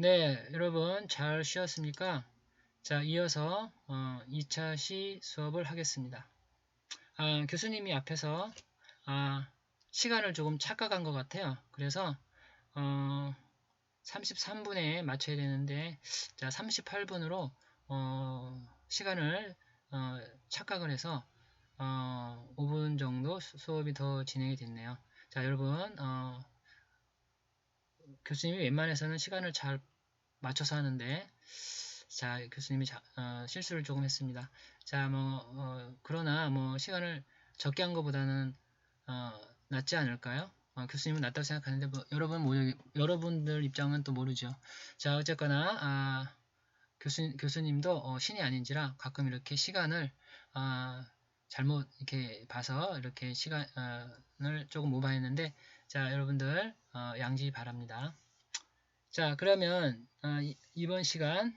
네, 여러분 잘 쉬었습니까? 자, 이어서 2차 시 수업을 하겠습니다. 교수님이 앞에서 시간을 조금 착각한 것 같아요. 그래서 33분에 맞춰야 되는데 자, 38분으로 시간을 착각을 해서 5분 정도 수업이 더 진행이 됐네요. 자, 여러분 교수님이 웬만해서는 시간을 잘 맞춰서 하는데 자, 교수님이 실수를 조금 했습니다. 자, 그러나 시간을 적게 한 것보다는 낫지 않을까요? 교수님은 낫다고 생각하는데 여러분들 입장은 또 모르죠. 자, 어쨌거나 교수님도 신이 아닌지라 가끔 이렇게 시간을 잘못 이렇게 봐서 이렇게 시간을 조금 오버했는데 자, 여러분들 양지 바랍니다. 자, 그러면 이번 시간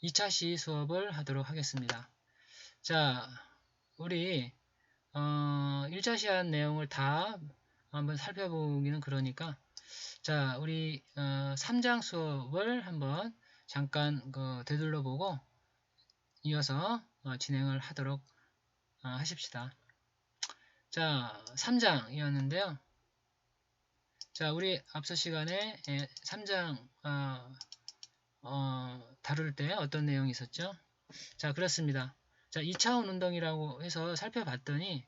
2차 시 수업을 하도록 하겠습니다. 자, 우리 1차 시한 내용을 다 한번 살펴보기는 그러니까 자, 우리 3장 수업을 한번 잠깐 되돌려보고 이어서 진행을 하도록 하십시다. 자, 3장이었는데요. 자, 우리 앞서 시간에 3장 다룰 때 어떤 내용이 있었죠? 자, 그렇습니다. 자, 2차원 운동이라고 해서 살펴봤더니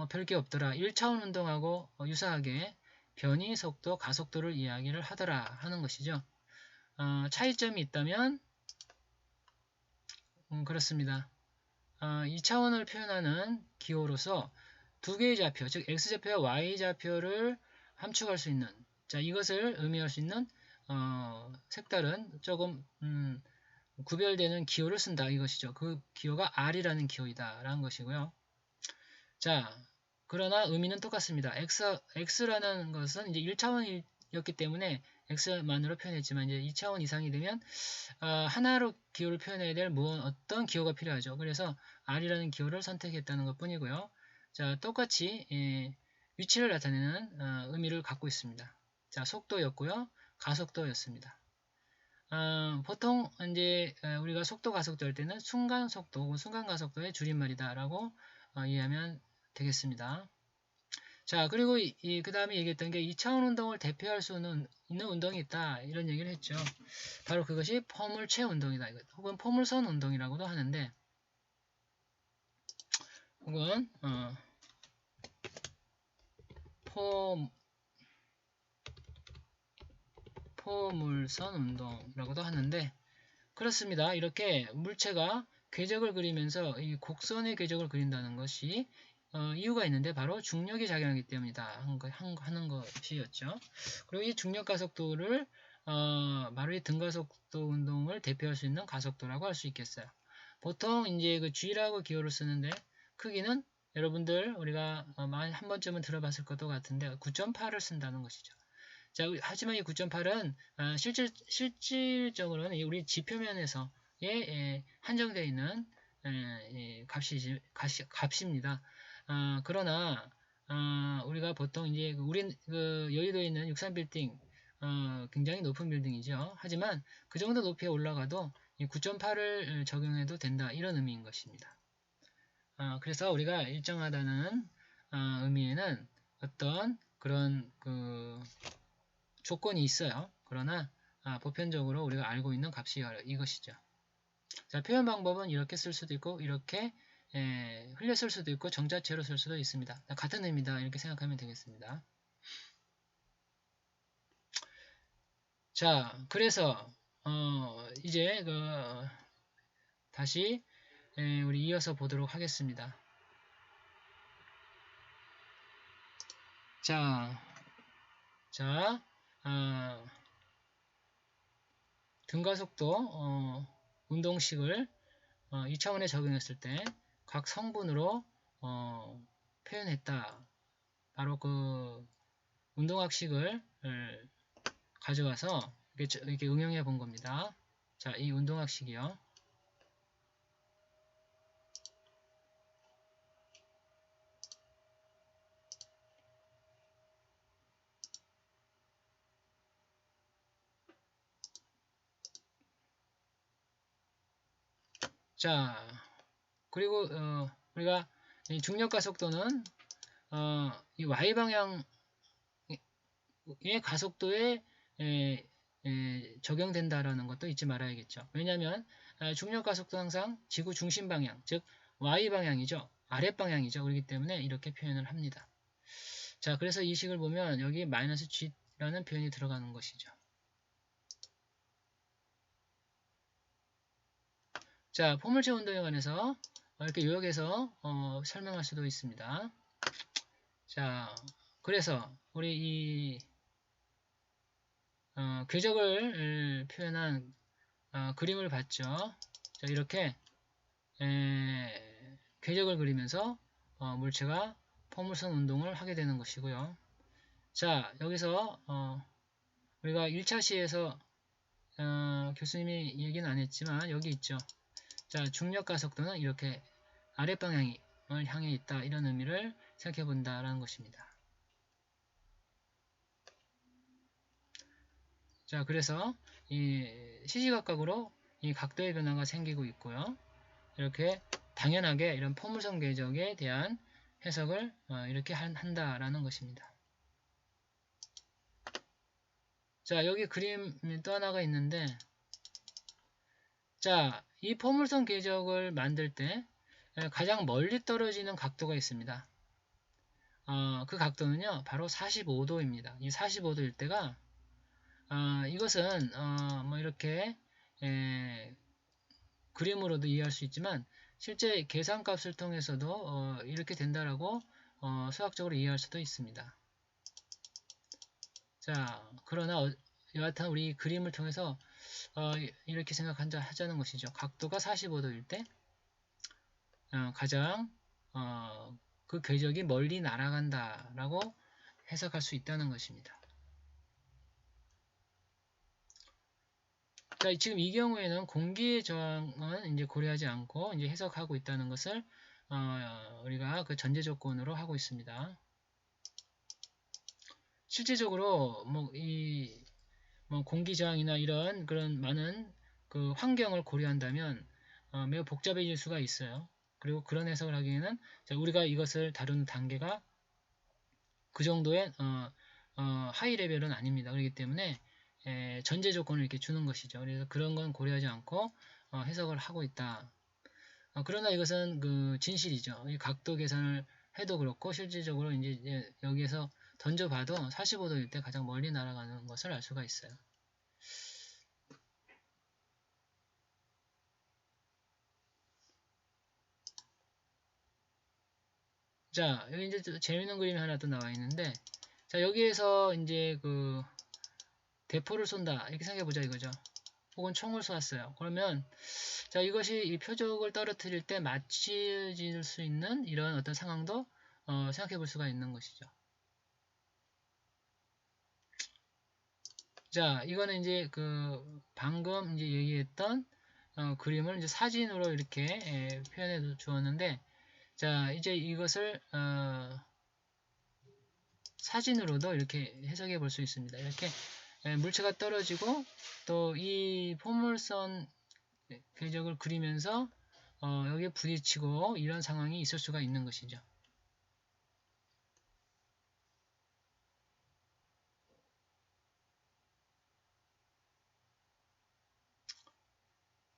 별게 없더라. 1차원 운동하고 유사하게 변이 속도, 가속도를 이야기를 하더라 하는 것이죠. 차이점이 있다면 그렇습니다. 2차원을 표현하는 기호로서 두 개의 좌표, 즉 x좌표와 y좌표를 함축할 수 있는 자, 이것을 의미할 수 있는 색다른 조금 구별되는 기호를 쓴다 이것이죠. 그 기호가 R이라는 기호이다 라는 것이고요. 자, 그러나 의미는 똑같습니다. X라는 것은 이제 1차원이었기 때문에 X만으로 표현했지만 이제 2차원 이상이 되면 하나로 기호를 표현해야 될 어떤 기호가 필요하죠. 그래서 R이라는 기호를 선택했다는 것 뿐이고요. 자, 똑같이 위치를 나타내는 의미를 갖고 있습니다. 자, 속도였고요. 가속도였습니다. 보통 이제 우리가 속도 가속도 할 때는 순간 속도 혹은 순간 가속도의 줄임말이다라고 이해하면 되겠습니다. 자, 그리고 그 다음에 얘기했던 게 2차원 운동을 대표할 수 있는 운동이 있다 이런 얘기를 했죠. 바로 그것이 포물체 운동이다 혹은 포물선 운동이라고도 하는데 혹은 포물선 운동이라고도 하는데 그렇습니다. 이렇게 물체가 궤적을 그리면서 이 곡선의 궤적을 그린다는 것이 이유가 있는데 바로 중력이 작용하기 때문이다 하는 것이었죠. 그리고 이 중력 가속도를 바로 이 등가속도 운동을 대표할 수 있는 가속도라고 할 수 있겠어요. 보통 이제 그 G라고 기호를 쓰는데 크기는 여러분들 우리가 한 번쯤은 들어봤을 것도 같은데 9.8을 쓴다는 것이죠. 자, 하지만 이 9.8은 실질적으로는 우리 지표면에서 한정되어 있는 값입니다. 그러나 우리가 보통 이제 우리 여의도에 있는 63빌딩 굉장히 높은 빌딩이죠. 하지만 그 정도 높이에 올라가도 이 9.8을 적용해도 된다 이런 의미인 것입니다. 그래서 우리가 일정하다는 의미에는 어떤 그런 조건이 있어요. 그러나 보편적으로 우리가 알고 있는 값이 이것이죠. 자, 표현 방법은 이렇게 쓸 수도 있고 이렇게 흘려 쓸 수도 있고 정자체로 쓸 수도 있습니다. 같은 의미다 이렇게 생각하면 되겠습니다. 자, 그래서 이제 다시 우리 이어서 보도록 하겠습니다. 자, 등가속도 운동식을 2차원에 적용했을 때 각 성분으로 표현했다. 바로 그 운동학식을 가져와서 이렇게 응용해 본 겁니다. 자, 이 운동학식이요. 자, 그리고 우리가 이 중력가 속도는 이 y-방향의 가속도에 적용된다라는 것도 잊지 말아야겠죠. 왜냐하면 중력가 속도는 항상 지구 중심 방향, 즉 y-방향이죠. 아랫방향이죠. 그렇기 때문에 이렇게 표현을 합니다. 자, 그래서 이 식을 보면 여기 마이너스 g라는 표현이 들어가는 것이죠. 자, 포물체 운동에 관해서 이렇게 요약해서 설명할 수도 있습니다. 자, 그래서 우리 이 궤적을 표현한 그림을 봤죠. 자, 이렇게 궤적을 그리면서 물체가 포물선 운동을 하게 되는 것이고요. 자, 여기서 우리가 1차 시에서 교수님이 얘기는 안 했지만 여기 있죠. 자, 중력 가속도는 이렇게 아랫방향을 향해 있다. 이런 의미를 생각해 본다라는 것입니다. 자, 그래서 이 시시각각으로 이 각도의 변화가 생기고 있고요. 이렇게 당연하게 이런 포물선 궤적에 대한 해석을 이렇게 한다라는 것입니다. 자, 여기 그림이 또 하나가 있는데, 자, 이 포물선 궤적을 만들 때 가장 멀리 떨어지는 각도가 있습니다. 그 각도는요, 바로 45도입니다. 이 45도일 때가 이것은 뭐 이렇게 그림으로도 이해할 수 있지만 실제 계산값을 통해서도 이렇게 된다라고 수학적으로 이해할 수도 있습니다. 자, 그러나 여하튼 우리 그림을 통해서 이렇게 생각하자는 것이죠. 각도가 45도일 때 가장 그 궤적이 멀리 날아간다라고 해석할 수 있다는 것입니다. 자, 지금 이 경우에는 공기의 저항은 이제 고려하지 않고 이제 해석하고 있다는 것을 우리가 그 전제 조건으로 하고 있습니다. 실제적으로 뭐 공기 저항이나 이런 그런 많은 그 환경을 고려한다면 매우 복잡해질 수가 있어요. 그리고 그런 해석을 하기에는 우리가 이것을 다루는 단계가 그 정도의 하이 레벨은 아닙니다. 그렇기 때문에 전제 조건을 이렇게 주는 것이죠. 그래서 그런 건 고려하지 않고 해석을 하고 있다. 그러나 이것은 그 진실이죠. 이 각도 계산을 해도 그렇고 실질적으로 이제 여기에서 던져봐도 45도일 때 가장 멀리 날아가는 것을 알 수가 있어요. 자, 여기 이제 또 재밌는 그림이 하나 또 나와 있는데, 자, 여기에서 이제 그 대포를 쏜다 이렇게 생각해 보자 이거죠. 혹은 총을 쏘았어요. 그러면 자, 이것이 이 표적을 떨어뜨릴 때 맞춰질 수 있는 이런 어떤 상황도 생각해 볼 수가 있는 것이죠. 자, 이거는 이제 그 방금 이제 얘기했던 그림을 이제 사진으로 이렇게 표현해 주었는데, 자, 이제 이것을 사진으로도 이렇게 해석해 볼 수 있습니다. 이렇게 물체가 떨어지고 또 이 포물선 궤적을 그리면서 여기에 부딪히고 이런 상황이 있을 수가 있는 것이죠.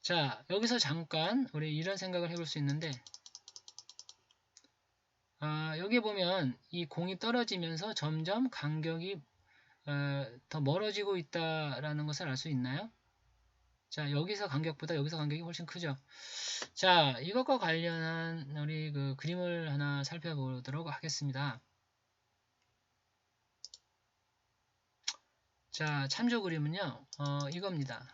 자, 여기서 잠깐 우리 이런 생각을 해볼 수 있는데, 여기 보면 이 공이 떨어지면서 점점 간격이 더 멀어지고 있다라는 것을 알 수 있나요? 자, 여기서 간격보다 여기서 간격이 훨씬 크죠. 자, 이것과 관련한 우리 그 그림을 하나 살펴보도록 하겠습니다. 자, 참조 그림은요, 이겁니다.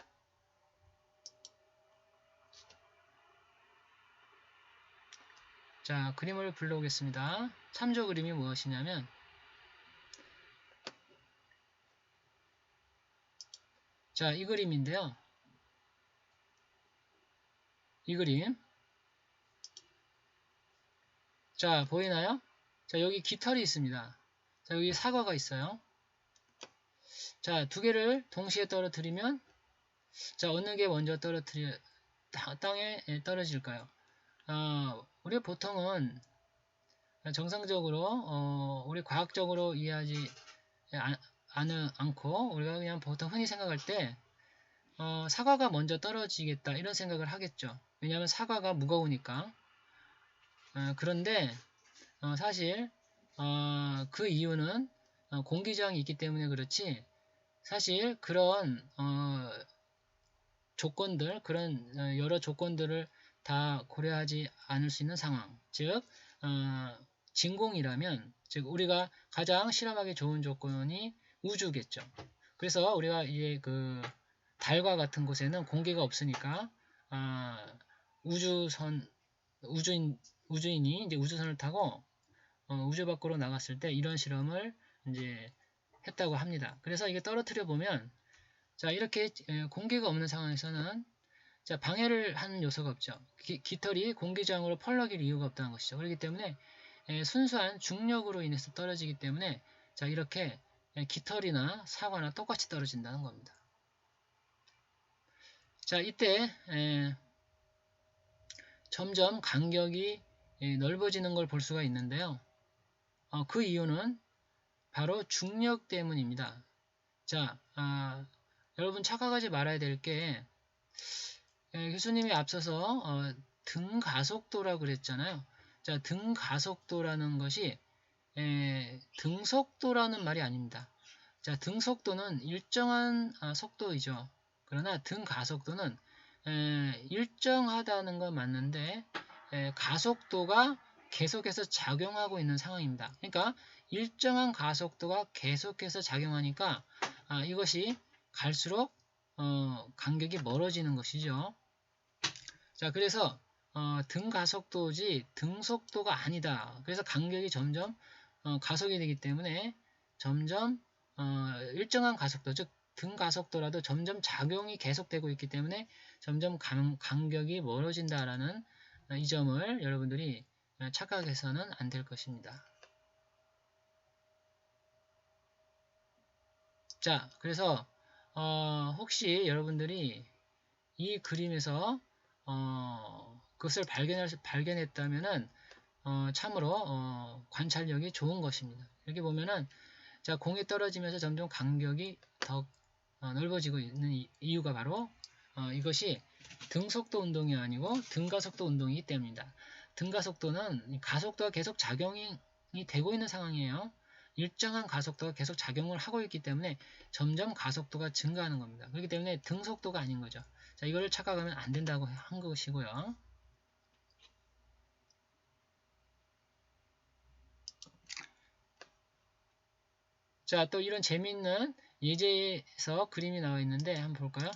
자, 그림을 불러오겠습니다. 참조 그림이 무엇이냐면, 자, 이 그림인데요. 이 그림. 자, 보이나요? 자, 여기 깃털이 있습니다. 자, 여기 사과가 있어요. 자, 두 개를 동시에 떨어뜨리면, 자, 어느 게 먼저 땅에 떨어질까요? 우리가 보통은 정상적으로 우리 과학적으로 이해하지 않고 우리가 그냥 보통 흔히 생각할 때 사과가 먼저 떨어지겠다 이런 생각을 하겠죠. 왜냐하면 사과가 무거우니까. 그런데 사실 그 이유는 공기저항이 있기 때문에 그렇지 사실 그런 조건들 그런 여러 조건들을 다 고려하지 않을 수 있는 상황 즉 진공이라면 즉 우리가 가장 실험하기 좋은 조건이 우주겠죠. 그래서 우리가 이제 그 달과 같은 곳에는 공기가 없으니까 우주인이 이제 우주선을 타고 우주 밖으로 나갔을 때 이런 실험을 이제 했다고 합니다. 그래서 이게 떨어뜨려 보면 자 이렇게 공기가 없는 상황에서는 자 방해를 하는 요소가 없죠. 깃털이 공기저항으로 펄럭일 이유가 없다는 것이죠. 그렇기 때문에 순수한 중력으로 인해서 떨어지기 때문에 자 이렇게 깃털이나 사과나 똑같이 떨어진다는 겁니다. 자 이때 점점 간격이 넓어지는 걸 볼 수가 있는데요. 그 이유는 바로 중력 때문입니다. 자, 여러분 착각하지 말아야 될 게 교수님이 앞서서 등가속도라고 그랬잖아요. 자, 등가속도라는 것이 등속도라는 말이 아닙니다. 자, 등속도는 일정한 속도이죠. 그러나 등가속도는 일정하다는 건 맞는데 가속도가 계속해서 작용하고 있는 상황입니다. 그러니까 일정한 가속도가 계속해서 작용하니까 이것이 갈수록 간격이 멀어지는 것이죠. 자, 그래서 등가속도지 등속도가 아니다. 그래서 간격이 점점 가속이 되기 때문에 점점 일정한 가속도, 즉 등가속도라도 점점 작용이 계속되고 있기 때문에 점점 간격이 멀어진다라는 이 점을 여러분들이 착각해서는 안 될 것입니다. 자, 그래서 혹시 여러분들이 이 그림에서 그것을 발견했다면은 참으로 관찰력이 좋은 것입니다. 이렇게 보면은 자 공이 떨어지면서 점점 간격이 더 넓어지고 있는 이유가 바로 이것이 등속도 운동이 아니고 등가속도 운동이기 때문입니다. 등가속도는 가속도가 계속 작용이 되고 있는 상황이에요. 일정한 가속도가 계속 작용을 하고 있기 때문에 점점 가속도가 증가하는 겁니다. 그렇기 때문에 등속도가 아닌 거죠. 자, 이걸 착각하면 안 된다고 한 것이고요. 자, 또 이런 재미있는 예제에서 그림이 나와 있는데 한번 볼까요?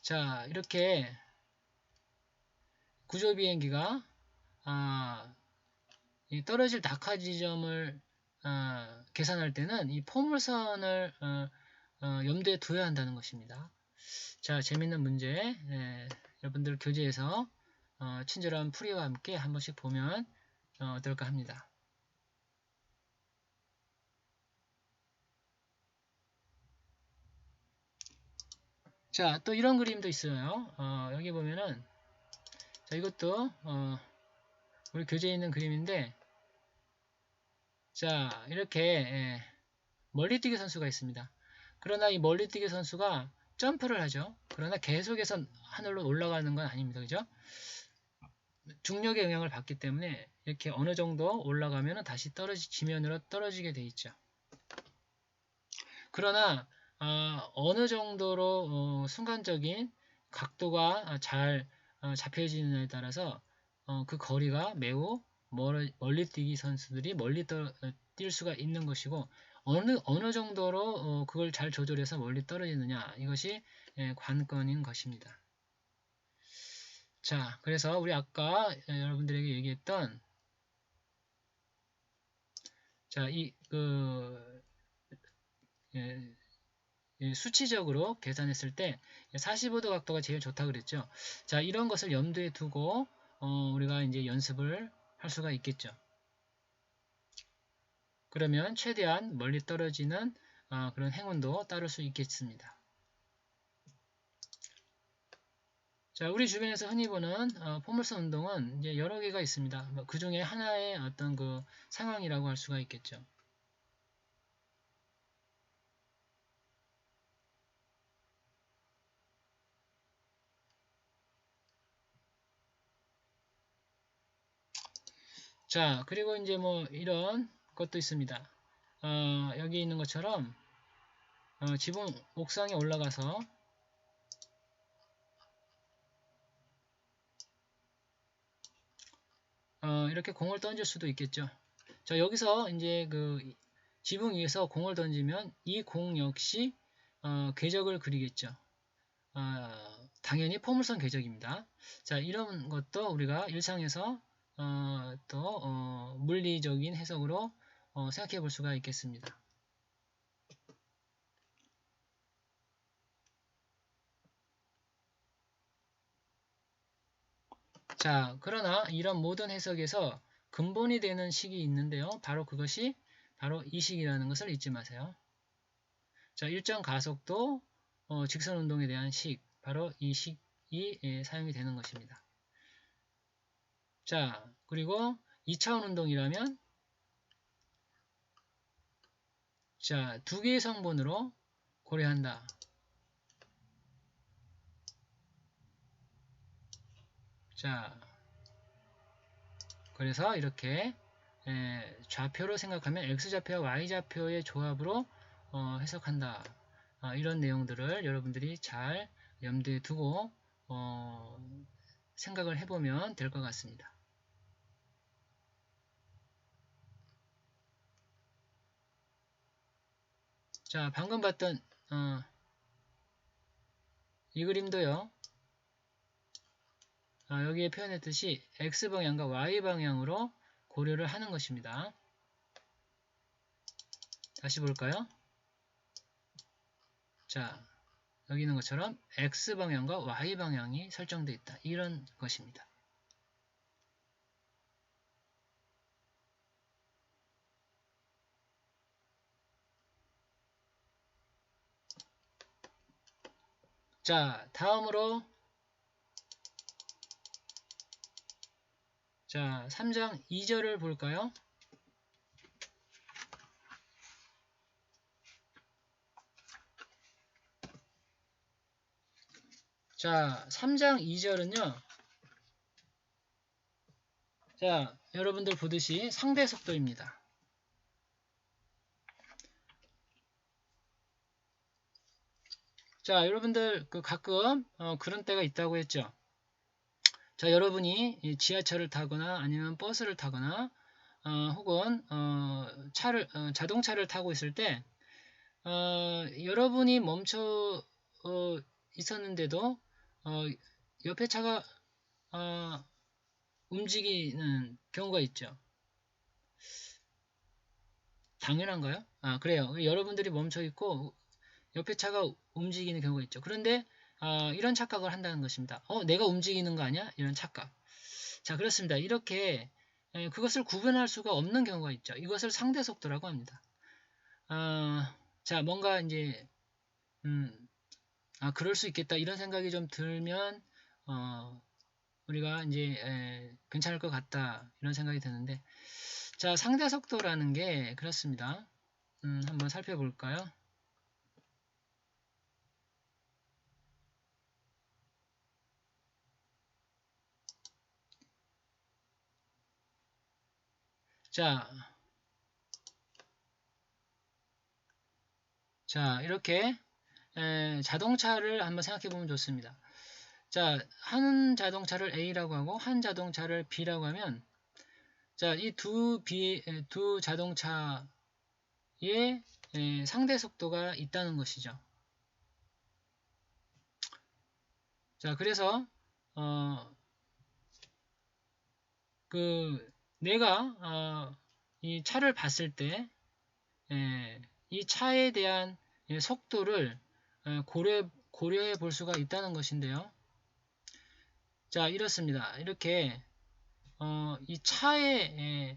자, 이렇게 구조 비행기가 떨어질 낙하 지점을 계산할 때는 이 포물선을 염두에 둬야 한다는 것입니다. 자, 재밌는 문제 여러분들 교재에서 친절한 풀이와 함께 한 번씩 보면 어떨까 합니다. 자, 또 이런 그림도 있어요. 여기 보면은 자, 이것도 우리 교재에 있는 그림인데 자, 이렇게 멀리뛰기 선수가 있습니다. 그러나 이 멀리뛰기 선수가 점프를 하죠. 그러나 계속해서 하늘로 올라가는 건 아닙니다. 그죠? 중력의 영향을 받기 때문에 이렇게 어느 정도 올라가면 다시 지면으로 떨어지게 돼 있죠. 그러나 어느 정도로 순간적인 각도가 잘 잡혀지느냐에 따라서 그 거리가 매우 멀리뛰기 선수들이 멀리 뛸 수가 있는 것이고 어느 정도로 그걸 잘 조절해서 멀리 떨어지느냐 이것이 관건인 것입니다. 자, 그래서 우리 아까 여러분들에게 얘기했던 자, 수치적으로 계산했을 때 45도 각도가 제일 좋다 그랬죠. 자, 이런 것을 염두에 두고 우리가 이제 연습을 할 수가 있겠죠. 그러면 최대한 멀리 떨어지는 그런 행운도 따를 수 있겠습니다. 자, 우리 주변에서 흔히 보는 포물선 운동은 이제 여러 개가 있습니다. 그 중에 하나의 어떤 그 상황이라고 할 수가 있겠죠. 자, 그리고 이제 뭐 이런 것도 있습니다. 여기 있는 것처럼 지붕 옥상에 올라가서 이렇게 공을 던질 수도 있겠죠. 자, 여기서 이제 그 지붕 위에서 공을 던지면 이 공 역시 궤적을 그리겠죠. 당연히 포물선 궤적입니다. 자, 이런 것도 우리가 일상에서 또 물리적인 해석으로 생각해 볼 수가 있겠습니다. 자, 그러나 이런 모든 해석에서 근본이 되는 식이 있는데요. 바로 그것이 바로 이 식이라는 것을 잊지 마세요. 자, 일정 가속도 직선 운동에 대한 식, 바로 이 식이 사용이 되는 것입니다. 자, 그리고 2차원 운동이라면 자, 두 개의 성분으로 고려한다. 자, 그래서 이렇게 좌표로 생각하면 x좌표와 y좌표의 조합으로 해석한다. 이런 내용들을 여러분들이 잘 염두에 두고 생각을 해보면 될 것 같습니다. 자, 방금 봤던 이 그림도요. 여기에 표현했듯이 x방향과 y방향으로 고려를 하는 것입니다. 다시 볼까요? 자, 여기 있는 것처럼 x방향과 y방향이 설정되어 있다. 이런 것입니다. 자, 다음으로 자, 3장 2절을 볼까요? 자, 3장 2절은요. 자, 여러분들 보듯이 상대 속도입니다. 자, 여러분들 가끔 그런 때가 있다고 했죠. 자, 여러분이 지하철을 타거나 아니면 버스를 타거나 혹은 자동차를 타고 있을 때 여러분이 멈춰 있었는데도 옆에 차가 움직이는 경우가 있죠. 당연한가요? 그래요. 여러분들이 멈춰 있고 옆에 차가 움직이는 경우가 있죠. 그런데 이런 착각을 한다는 것입니다. 내가 움직이는 거 아니야? 이런 착각. 자, 그렇습니다. 이렇게 그것을 구분할 수가 없는 경우가 있죠. 이것을 상대 속도라고 합니다. 자, 뭔가 이제 그럴 수 있겠다 이런 생각이 좀 들면 우리가 이제 괜찮을 것 같다 이런 생각이 드는데, 자, 상대 속도라는 게 그렇습니다. 한번 살펴볼까요? 자, 이렇게 자동차를 한번 생각해 보면 좋습니다. 자, 한 자동차를 A라고 하고 한 자동차를 B라고 하면, 자, 이 두 자동차의 상대 속도가 있다는 것이죠. 자, 그래서 내가 이 차를 봤을 때 이 차에 대한 속도를 고려해 볼 수가 있다는 것인데요. 자, 이렇습니다. 이렇게 이 차에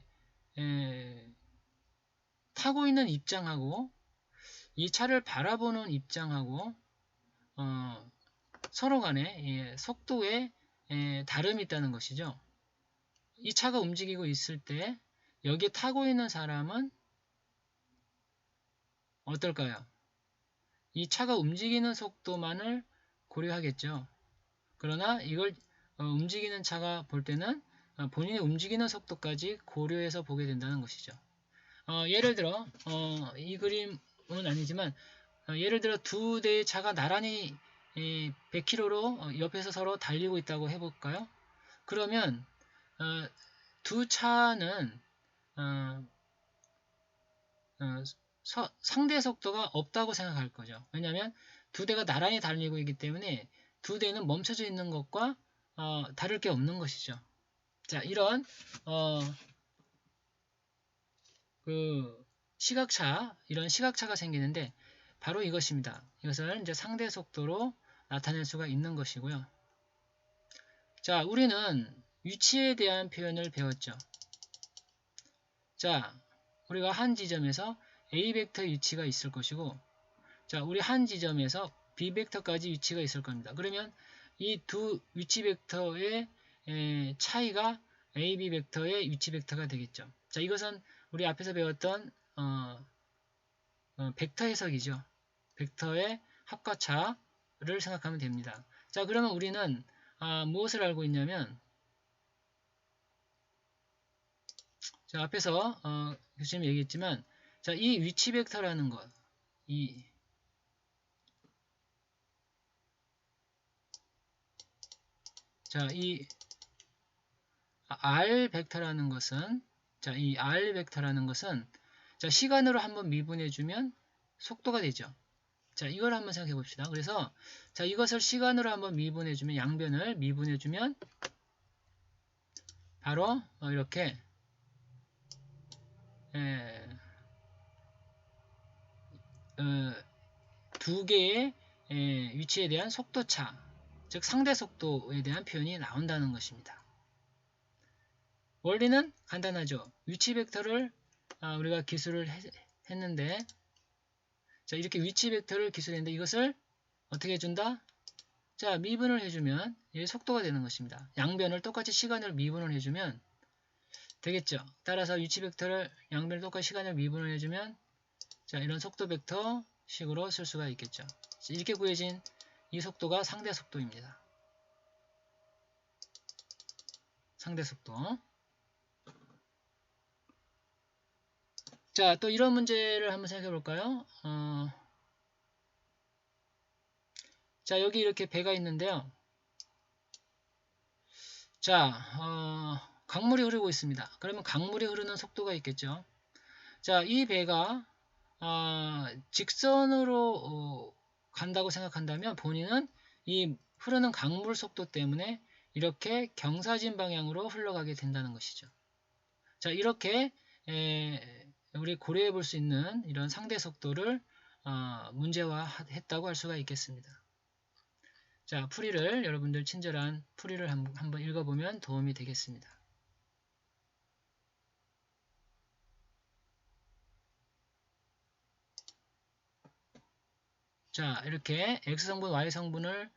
타고 있는 입장하고 이 차를 바라보는 입장하고 서로 간에 속도에 다름이 있다는 것이죠. 이 차가 움직이고 있을 때 여기에 타고 있는 사람은 어떨까요? 이 차가 움직이는 속도만을 고려하겠죠. 그러나 이걸 움직이는 차가 볼 때는 본인이 움직이는 속도까지 고려해서 보게 된다는 것이죠. 예를 들어 이 그림은 아니지만 예를 들어 두 대의 차가 나란히 100km로 옆에서 서로 달리고 있다고 해볼까요? 그러면 두 차는 상대 속도가 없다고 생각할 거죠. 왜냐하면 두 대가 나란히 달리고 있기 때문에 두 대는 멈춰져 있는 것과 다를 게 없는 것이죠. 자, 이런 이런 시각차가 생기는데 바로 이것입니다. 이것을 이제 상대 속도로 나타낼 수가 있는 것이고요. 자, 우리는 위치에 대한 표현을 배웠죠. 자, 우리가 한 지점에서 A 벡터 위치가 있을 것이고, 자, 우리 한 지점에서 B 벡터까지 위치가 있을 겁니다. 그러면 이 두 위치 벡터의 차이가 A, B 벡터의 위치 벡터가 되겠죠. 자, 이것은 우리 앞에서 배웠던 벡터 해석이죠. 벡터의 합과차를 생각하면 됩니다. 자, 그러면 우리는 무엇을 알고 있냐면, 자, 앞에서 교수님이 얘기했지만, 자, 이 위치 벡터라는 것, 자, 이 R 벡터라는 것은, 자, 이 R 벡터라는 것은, 자, 시간으로 한번 미분해주면 속도가 되죠. 자, 이걸 한번 생각해 봅시다. 그래서, 자, 이것을 시간으로 한번 미분해주면, 양변을 미분해주면, 바로, 이렇게, 두 개의 위치에 대한 속도차, 즉 상대 속도에 대한 표현이 나온다는 것입니다. 원리는 간단하죠. 위치 벡터를 우리가 기술을 했는데, 자, 이렇게 위치 벡터를 기술했는데 이것을 어떻게 해준다? 자, 미분을 해주면 이게 속도가 되는 것입니다. 양변을 똑같이 시간을 미분을 해주면 되겠죠. 따라서 위치 벡터를 양변을 똑같이 시간을 미분을 해주면 자, 이런 속도 벡터 식으로 쓸 수가 있겠죠. 이렇게 구해진 이 속도가 상대 속도입니다. 상대 속도. 자, 또 이런 문제를 한번 생각해 볼까요? 자, 여기 이렇게 배가 있는데요. 자, 강물이 흐르고 있습니다. 그러면 강물이 흐르는 속도가 있겠죠. 자, 이 배가 직선으로 간다고 생각한다면 본인은 이 흐르는 강물 속도 때문에 이렇게 경사진 방향으로 흘러가게 된다는 것이죠. 자, 이렇게 우리 고려해 볼 수 있는 이런 상대 속도를 문제화했다고 할 수가 있겠습니다. 자, 풀이를 여러분들 친절한 풀이를 한번 읽어보면 도움이 되겠습니다. 자, 이렇게 X성분, Y성분을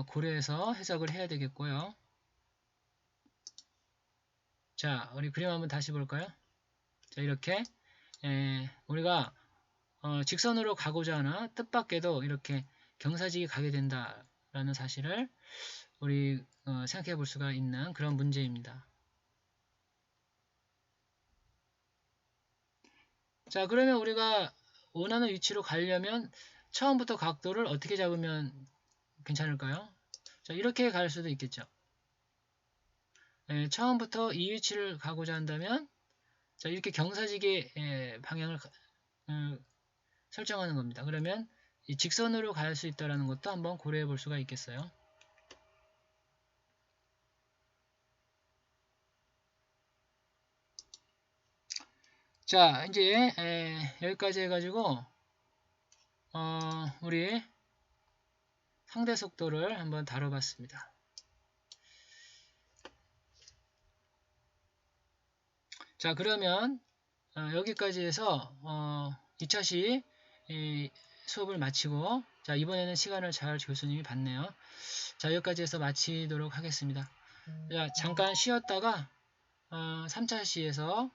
고려해서 해석을 해야 되겠고요. 자, 우리 그림 한번 다시 볼까요? 자, 이렇게 우리가 직선으로 가고자 하나 뜻밖에도 이렇게 경사지게 가게 된다라는 사실을 우리 생각해 볼 수가 있는 그런 문제입니다. 자, 그러면 우리가 원하는 위치로 가려면 처음부터 각도를 어떻게 잡으면 괜찮을까요? 자, 이렇게 갈 수도 있겠죠. 처음부터 이 위치를 가고자 한다면 자, 이렇게 경사지게 방향을 설정하는 겁니다. 그러면 이 직선으로 갈 수 있다는 것도 한번 고려해 볼 수가 있겠어요. 자, 이제 여기까지 해가지고 우리 상대 속도를 한번 다뤄봤습니다. 자, 그러면 여기까지 해서 2차 시 수업을 마치고, 자, 이번에는 시간을 잘 교수님이 봤네요. 자, 여기까지 해서 마치도록 하겠습니다. 자, 잠깐 쉬었다가 3차 시에서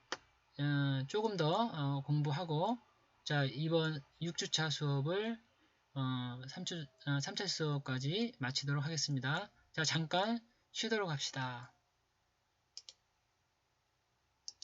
조금 더 공부하고, 자, 이번 6주차 수업을 3차 수업까지 마치도록 하겠습니다. 자, 잠깐 쉬도록 합시다.